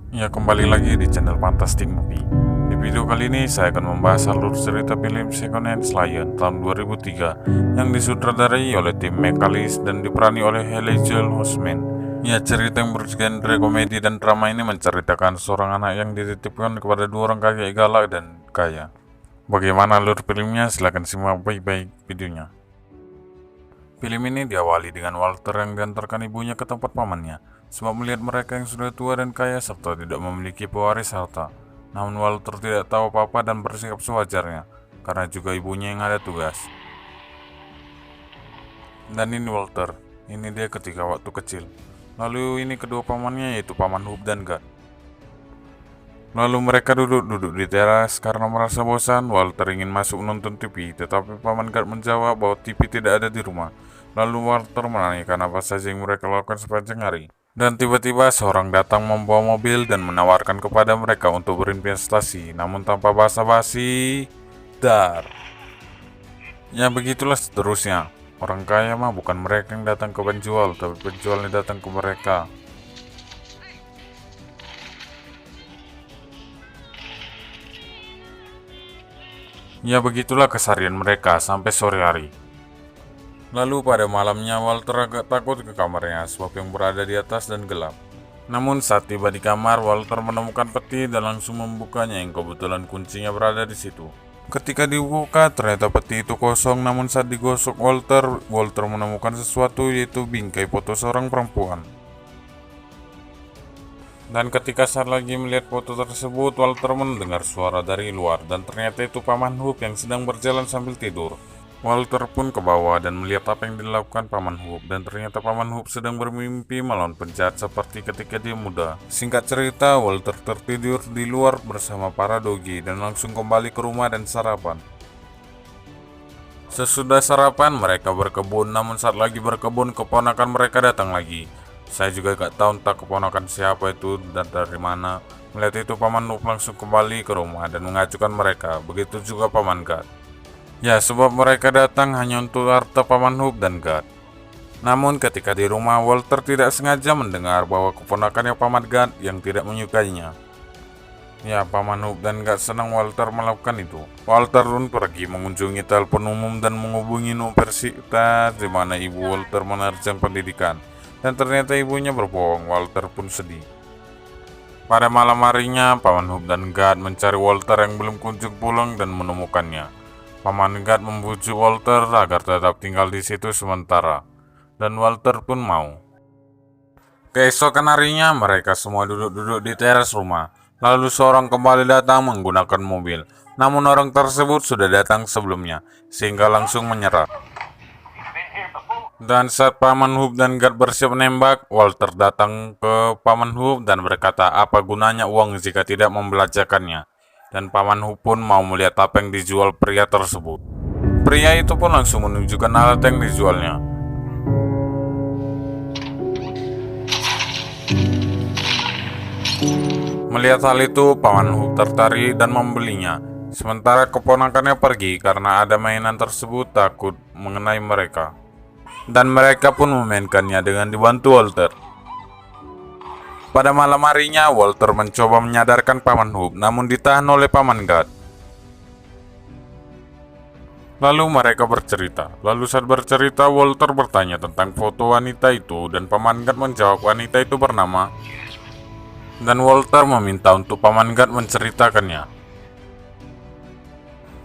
Ya, kembali lagi di channel Fantastic Movie. Di video kali ini saya akan membahas alur cerita film Second Hand Lion tahun 2003 yang disutradarai oleh Tim McCallis dan diperani oleh Haley Joel Osment. Ya, cerita yang bergenre komedi dan drama ini menceritakan seorang anak yang dititipkan kepada dua orang kakek galak dan kaya. Bagaimana alur filmnya? Silahkan simak baik-baik videonya. Film ini diawali dengan Walter yang diantarkan ibunya ke tempat pamannya, sebab melihat mereka yang sudah tua dan kaya serta tidak memiliki pewaris harta. Namun Walter tidak tahu apa-apa dan bersikap sewajarnya, karena juga ibunya yang ada tugas. Dan ini Walter, ini dia ketika waktu kecil. Lalu ini kedua pamannya yaitu Paman Hub dan Gad. Lalu mereka duduk-duduk di teras karena merasa bosan. Walter ingin masuk nonton TV, tetapi Paman Gad menjawab bahwa TV tidak ada di rumah. Lalu Walter menanyakan apa saja yang mereka lakukan sepanjang hari. Dan tiba-tiba seorang datang membawa mobil dan menawarkan kepada mereka untuk berinvestasi, namun tanpa basa-basi, dar. Ya begitulah seterusnya. Orang kaya mah bukan mereka yang datang ke penjual, tapi penjual yang datang ke mereka. Ya begitulah keseharian mereka sampai sore hari. Lalu pada malamnya Walter agak takut ke kamarnya sebab yang berada di atas dan gelap. Namun saat tiba di kamar, Walter menemukan peti dan langsung membukanya yang kebetulan kuncinya berada di situ. Ketika dibuka, ternyata peti itu kosong, namun saat digosok Walter menemukan sesuatu, yaitu bingkai foto seorang perempuan. Dan ketika saat lagi melihat foto tersebut, Walter mendengar suara dari luar dan ternyata itu Paman Hub yang sedang berjalan sambil tidur. Walter pun ke bawah dan melihat apa yang dilakukan Paman Hub, dan ternyata Paman Hub sedang bermimpi melawan penjahat seperti ketika dia muda. Singkat cerita, Walter tertidur di luar bersama para dogi dan langsung kembali ke rumah dan sarapan. Sesudah sarapan, mereka berkebun, namun saat lagi berkebun, keponakan mereka datang lagi. Saya juga gak tahu entah keponakan siapa itu dan dari mana. Melihat itu, Paman Hub langsung kembali ke rumah dan mengajukan mereka, begitu juga Paman Gad. Ya, sebab mereka datang hanya untuk harta Paman Hub dan Gad. Namun ketika di rumah, Walter tidak sengaja mendengar bahwa keponakannya Paman Gad yang tidak menyukainya. Ya, Paman Hub dan Gad senang Walter melakukan itu. Walter pun pergi mengunjungi telepon umum dan menghubungi universitas di mana ibu Walter menerjang pendidikan. Dan ternyata ibunya berbohong. Walter pun sedih. Pada malam harinya, Paman Hub dan Gad mencari Walter yang belum kunjung pulang dan menemukannya. Paman Gad membujuk Walter agar tetap tinggal di situ sementara, dan Walter pun mau. Keesokan harinya, mereka semua duduk-duduk di teras rumah. Lalu seorang kembali datang menggunakan mobil. Namun orang tersebut sudah datang sebelumnya, sehingga langsung menyerah. Dan saat Paman Hub dan Gad bersiap menembak, Walter datang ke Paman Hub dan berkata apa gunanya uang jika tidak membelanjakannya. Dan Paman Hub pun mau melihat apa yang dijual pria tersebut. Pria itu pun langsung menunjukkan alat yang dijualnya. Melihat hal itu, Paman Hub tertarik dan membelinya. Sementara keponakannya pergi karena ada mainan tersebut takut mengenai mereka. Dan mereka pun memainkannya dengan dibantu Walter. Pada malam harinya, Walter mencoba menyadarkan Paman Hub, namun ditahan oleh Paman Gad. Lalu mereka bercerita. Lalu saat bercerita, Walter bertanya tentang foto wanita itu, dan Paman Gad menjawab wanita itu bernama. Dan Walter meminta untuk Paman Gad menceritakannya.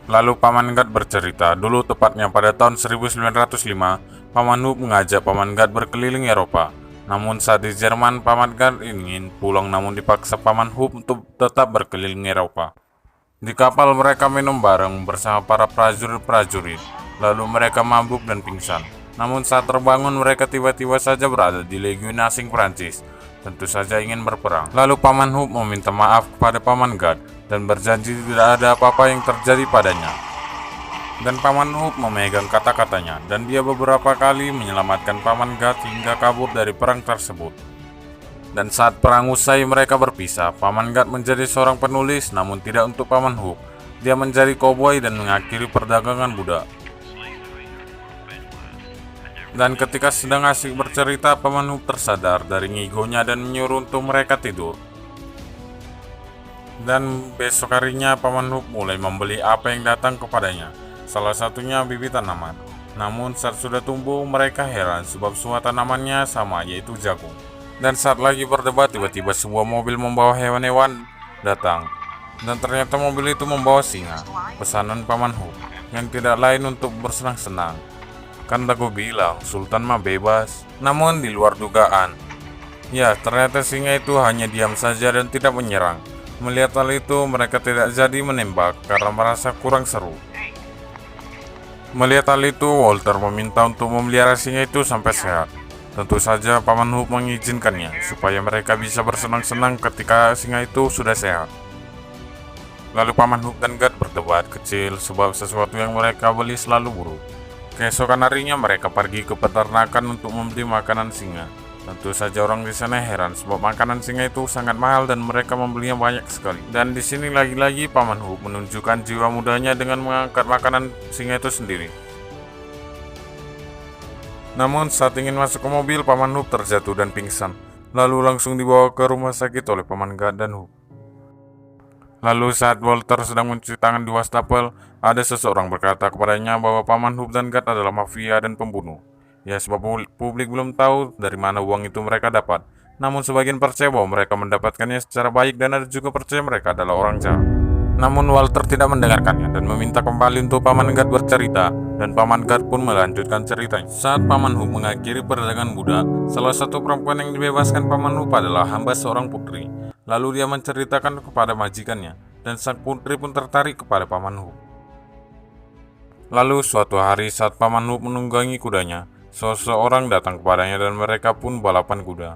Lalu Paman Gad bercerita, dulu tepatnya pada tahun 1905, Paman Hub mengajak Paman Gad berkeliling Eropa. Namun saat di Jerman, Paman Gad ingin pulang namun dipaksa Paman Hub untuk tetap berkeliling Eropa. Di kapal mereka minum bareng bersama para prajurit-prajurit, lalu mereka mabuk dan pingsan. Namun saat terbangun mereka tiba-tiba saja berada di legiun asing Prancis, tentu saja ingin berperang. Lalu Paman Hub meminta maaf kepada Paman Gad dan berjanji tidak ada apa-apa yang terjadi padanya. Dan Paman Hub memegang kata-katanya, dan dia beberapa kali menyelamatkan Paman Gad hingga kabur dari perang tersebut. Dan saat perang usai mereka berpisah, Paman Gad menjadi seorang penulis, namun tidak untuk Paman Hub. Dia menjadi koboi dan mengakhiri perdagangan budak. Dan ketika sedang asik bercerita, Paman Hub tersadar dari ngigonya dan menyuruh untuk mereka tidur. Dan besok harinya Paman Hub mulai membeli apa yang datang kepadanya, salah satunya bibit tanaman. Namun saat sudah tumbuh mereka heran sebab semua tanamannya sama, yaitu jagung. Dan saat lagi berdebat tiba-tiba sebuah mobil membawa hewan-hewan datang. Dan ternyata mobil itu membawa singa, pesanan Paman Hub, yang tidak lain untuk bersenang-senang. Kan aku bilang Sultan mah bebas. Namun di luar dugaan, ya ternyata singa itu hanya diam saja dan tidak menyerang. Melihat hal itu mereka tidak jadi menembak karena merasa kurang seru. Melihat hal itu Walter meminta untuk memelihara singa itu sampai sehat. Tentu saja Paman Hub mengizinkannya supaya mereka bisa bersenang-senang ketika singa itu sudah sehat. Lalu Paman Hub dan Gad berdebat kecil sebab sesuatu yang mereka beli selalu buruk. Keesokan harinya mereka pergi ke peternakan untuk membeli makanan singa. Tentu saja orang di sana heran sebab makanan singa itu sangat mahal dan mereka membelinya banyak sekali. Dan di sini lagi-lagi Paman Hub menunjukkan jiwa mudanya dengan mengangkat makanan singa itu sendiri. Namun saat ingin masuk ke mobil, Paman Hub terjatuh dan pingsan, lalu langsung dibawa ke rumah sakit oleh Paman Gad dan Hub. Lalu saat Walter sedang mencuci tangan di wastafel, ada seseorang berkata kepadanya bahwa Paman Hub dan Gad adalah mafia dan pembunuh. Ya sebab publik belum tahu dari mana uang itu mereka dapat. Namun sebagian percaya bahwa mereka mendapatkannya secara baik dan ada juga percaya mereka adalah orang jahat. Namun Walter tidak mendengarkannya dan meminta kembali untuk Paman Gad bercerita. Dan Paman Gad pun melanjutkan ceritanya. Saat Paman Hub mengakhiri perdagangan budak, salah satu perempuan yang dibebaskan Paman Hub adalah hamba seorang putri. Lalu dia menceritakan kepada majikannya dan sang putri pun tertarik kepada Paman Hub. Lalu suatu hari saat Paman Hub menunggangi kudanya, seseorang datang kepadanya dan mereka pun balapan kuda.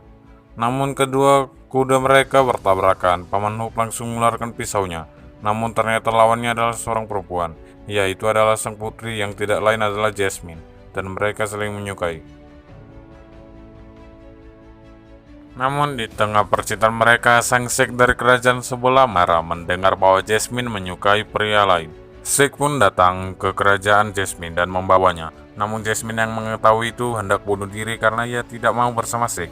Namun kedua kuda mereka bertabrakan. Paman Hub langsung mengeluarkan pisaunya. Namun ternyata lawannya adalah seorang perempuan, yaitu adalah sang putri yang tidak lain adalah Jasmine. Dan mereka saling menyukai. Namun di tengah percintaan mereka, sang Sheikh dari kerajaan sebelah marah mendengar bahwa Jasmine menyukai pria lain. Sheikh pun datang ke kerajaan Jasmine dan membawanya. Namun Jasmine yang mengetahui itu hendak bunuh diri karena ia tidak mau bersama Sheikh.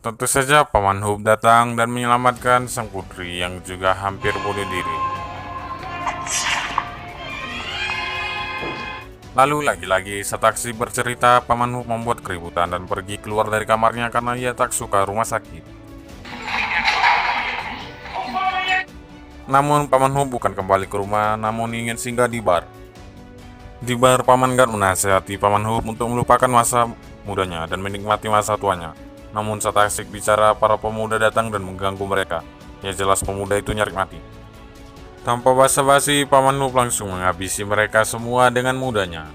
Tentu saja Paman Hub datang dan menyelamatkan sang putri yang juga hampir bunuh diri. Lalu lagi-lagi saksi bercerita Paman Hub membuat keributan dan pergi keluar dari kamarnya karena ia tak suka rumah sakit. Namun Paman Hub bukan kembali ke rumah, namun ingin singgah di bar. Di bar, Paman Gad menasihati Paman Hub untuk melupakan masa mudanya dan menikmati masa tuanya. Namun saat asik bicara, para pemuda datang dan mengganggu mereka. Ya jelas pemuda itu nyari mati. Tanpa basa-basi, Paman Hub langsung menghabisi mereka semua dengan mudanya.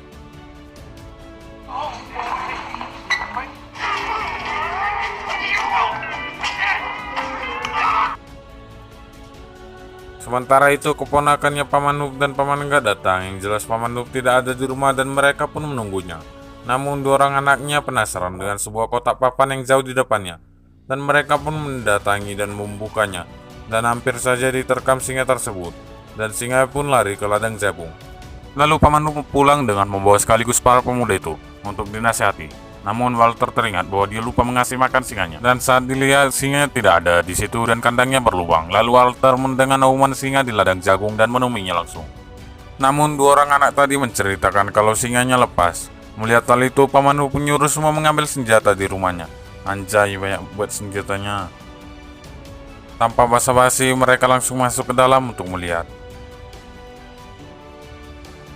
Sementara itu keponakannya Paman Hub dan Paman Gad datang. Yang jelas Paman Hub tidak ada di rumah dan mereka pun menunggunya. Namun dua orang anaknya penasaran dengan sebuah kotak papan yang jauh di depannya. Dan mereka pun mendatangi dan membukanya. Dan hampir saja diterkam singa tersebut. Dan singa pun lari ke ladang jagung. Lalu Paman Hub pulang dengan membawa sekaligus para pemuda itu untuk dinasihati. Namun Walter teringat bahwa dia lupa mengasih makan singanya. Dan saat dilihat singa tidak ada di situ dan kandangnya berlubang. Lalu Walter mendengar auman singa di ladang jagung dan menemuinya langsung. Namun dua orang anak tadi menceritakan kalau singanya lepas. Melihat hal itu Paman Hub menyuruh semua mengambil senjata di rumahnya. Anjay, banyak buat senjatanya. Tanpa basa-basi mereka langsung masuk ke dalam untuk melihat.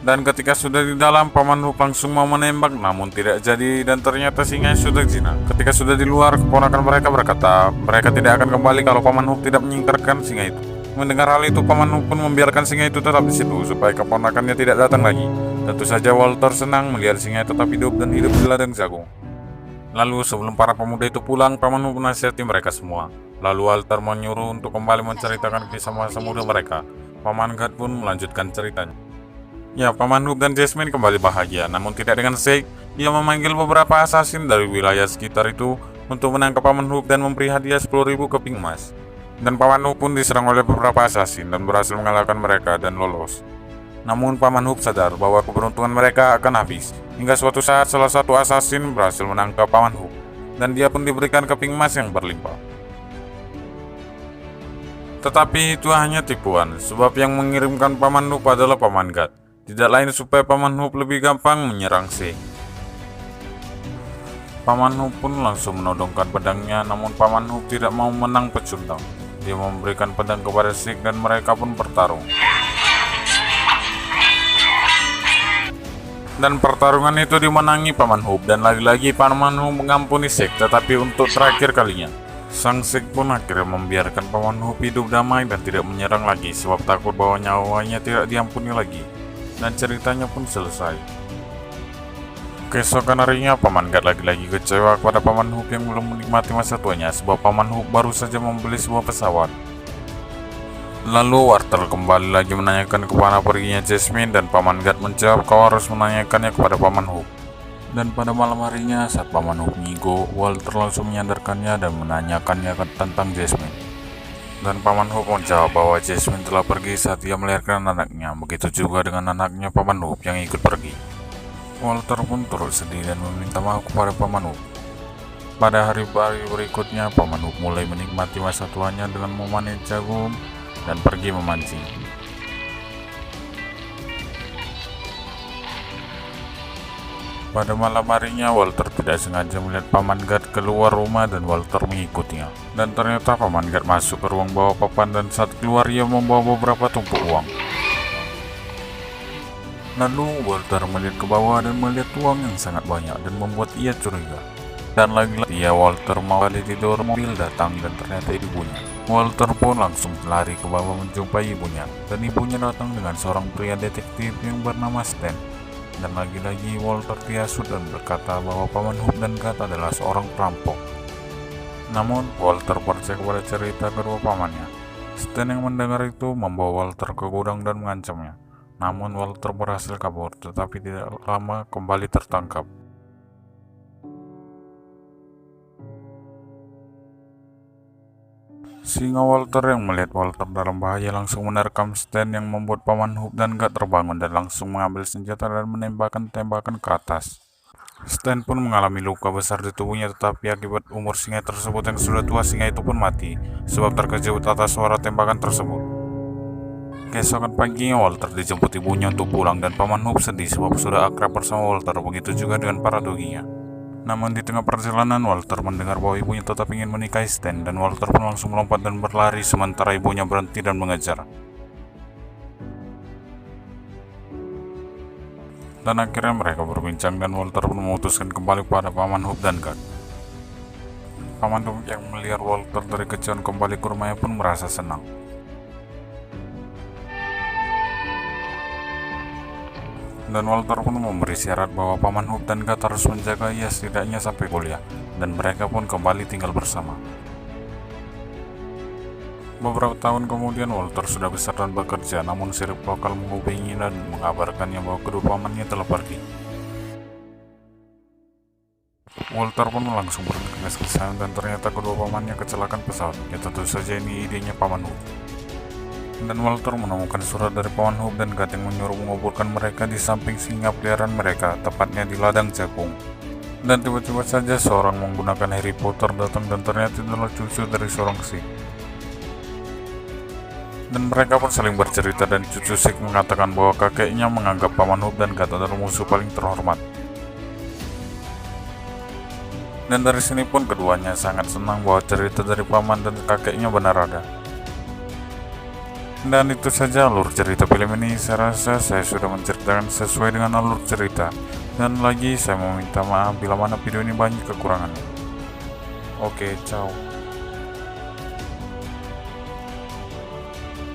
Dan ketika sudah di dalam, Paman Hub langsung mau menembak namun tidak jadi dan ternyata singa sudah jinak. Ketika sudah di luar, keponakan mereka berkata mereka tidak akan kembali kalau Paman Hub tidak menyingkirkan singa itu. Mendengar hal itu, Paman Hub pun membiarkan singa itu tetap di situ supaya keponakannya tidak datang lagi. Tentu saja Walter senang melihat singa tetap hidup dan hidup di ladang jagung. Lalu sebelum para pemuda itu pulang, Paman Hub menasihati mereka semua. Lalu Walter menyuruh untuk kembali menceritakan kisah masa muda mereka. Paman Gad pun melanjutkan ceritanya. Ya, Paman Hub dan Jasmine kembali bahagia, namun tidak dengan Sheikh. Ia memanggil beberapa assassin dari wilayah sekitar itu untuk menangkap Paman Hub dan memberi hadiah 10.000 keping emas. Dan Paman Hub pun diserang oleh beberapa assassin dan berhasil mengalahkan mereka dan lolos. Namun Paman Hub sadar bahwa keberuntungan mereka akan habis. Hingga suatu saat salah satu assassin berhasil menangkap Paman Hub dan dia pun diberikan keping emas yang berlimpah. Tetapi itu hanya tipuan, sebab yang mengirimkan Paman Hub adalah Paman Gat. Tidak lain supaya Paman Hub lebih gampang menyerang Sek. Paman Hub pun langsung menodongkan pedangnya, namun Paman Hub tidak mau menang pecundang. Dia memberikan pedang kepada Sek dan mereka pun bertarung. Dan pertarungan itu dimenangi Paman Hub, dan lagi-lagi Paman Hub mengampuni Sek, tetapi untuk terakhir kalinya. Sang Sek pun akhirnya membiarkan Paman Hub hidup damai dan tidak menyerang lagi, sebab takut bahwa nyawanya tidak diampuni lagi. Dan ceritanya pun selesai. Keesokan harinya Paman Gat lagi-lagi kecewa kepada Paman Hub yang belum menikmati masa tuanya, sebab Paman Hub baru saja membeli sebuah pesawat. Lalu Walter kembali lagi menanyakan kepada perginya Jasmine, dan Paman Gat menjawab kau harus menanyakannya kepada Paman Hub. Dan pada malam harinya saat Paman Hub ngigo, Walter langsung menyadarkannya dan menanyakannya tentang Jasmine. Dan Paman Hub menjawab bahwa Jasmine telah pergi saat dia melahirkan anaknya. Begitu juga dengan anaknya Paman Hub yang ikut pergi. Walter pun turut sedih dan meminta maaf kepada Paman Hub. Pada hari-hari berikutnya, Paman Hub mulai menikmati masa tuanya dengan memanen jagung dan pergi memancing. Pada malam harinya, Walter tidak sengaja melihat Paman Gat keluar rumah dan Walter mengikutinya. Dan ternyata Paman Gat masuk ke ruang bawa papan, dan saat keluar ia membawa beberapa tumpuk uang. Lalu Walter melihat ke bawah dan melihat uang yang sangat banyak dan membuat ia curiga. Dan lagi-lagi Walter mau balik tidur, mobil datang dan ternyata ibunya. Walter pun langsung lari ke bawah menjumpai ibunya, dan ibunya datang dengan seorang pria detektif yang bernama Stan. Dan lagi-lagi Walter dihasut dan berkata bahwa Paman Hub dan Gat adalah seorang perampok. Namun Walter percaya kepada cerita kedua pamannya. Stan yang mendengar itu membawa Walter ke gudang dan mengancamnya. Namun Walter berhasil kabur, tetapi tidak lama kembali tertangkap. Sehingga Walter yang melihat Walter dalam bahaya langsung menerkam Stan, yang membuat Paman Hub dan Gat terbangun dan langsung mengambil senjata dan menembakkan tembakan ke atas. Stan pun mengalami luka besar di tubuhnya, tetapi akibat umur singa tersebut yang sudah tua, singa itu pun mati sebab terkejut atas suara tembakan tersebut. Keesokan paginya Walter dijemput ibunya untuk pulang, dan Paman Hub sedih sebab sudah akrab bersama Walter, begitu juga dengan para doginya. Namun di tengah perjalanan Walter mendengar bahwa ibunya tetap ingin menikahi Stan, dan Walter pun langsung melompat dan berlari sementara ibunya berhenti dan mengejar. Dan akhirnya mereka berbincang dan Walter pun memutuskan kembali kepada Paman Hub dan Gat. Paman Hub yang melihat Walter dari kejauhan kembali ke rumahnya pun merasa senang. Dan Walter pun memberi syarat bahwa Paman Hub dan Gat harus menjaga ia setidaknya sampai kuliah, dan mereka pun kembali tinggal bersama. Beberapa tahun kemudian Walter sudah besar dan bekerja, namun sirip lokal menghubungi dan mengabarkannya bahwa kedua pamannya telah pergi. Walter pun langsung bergegas ke sana, dan ternyata kedua pamannya kecelakaan pesawat. Ya tentu saja ini idenya Paman Hub. Dan Walter menemukan surat dari Paman Hub dan Gat yang menyuruh menguburkan mereka di samping singa peliharaan mereka, tepatnya di ladang jagung. Dan tiba-tiba saja seorang menggunakan Harry Potter datang, dan ternyata adalah cucu dari seorang Sik. Dan mereka pun saling bercerita, dan cucu Sik mengatakan bahwa kakeknya menganggap Paman Hub dan Gat adalah musuh paling terhormat. Dan dari sini pun keduanya sangat senang bahwa cerita dari paman dan kakeknya benar ada. Dan itu saja alur cerita film ini. Saya rasa saya sudah menceritakan sesuai dengan alur cerita. Dan lagi saya meminta maaf bila mana video ini banyak kekurangannya. Oke, ciao.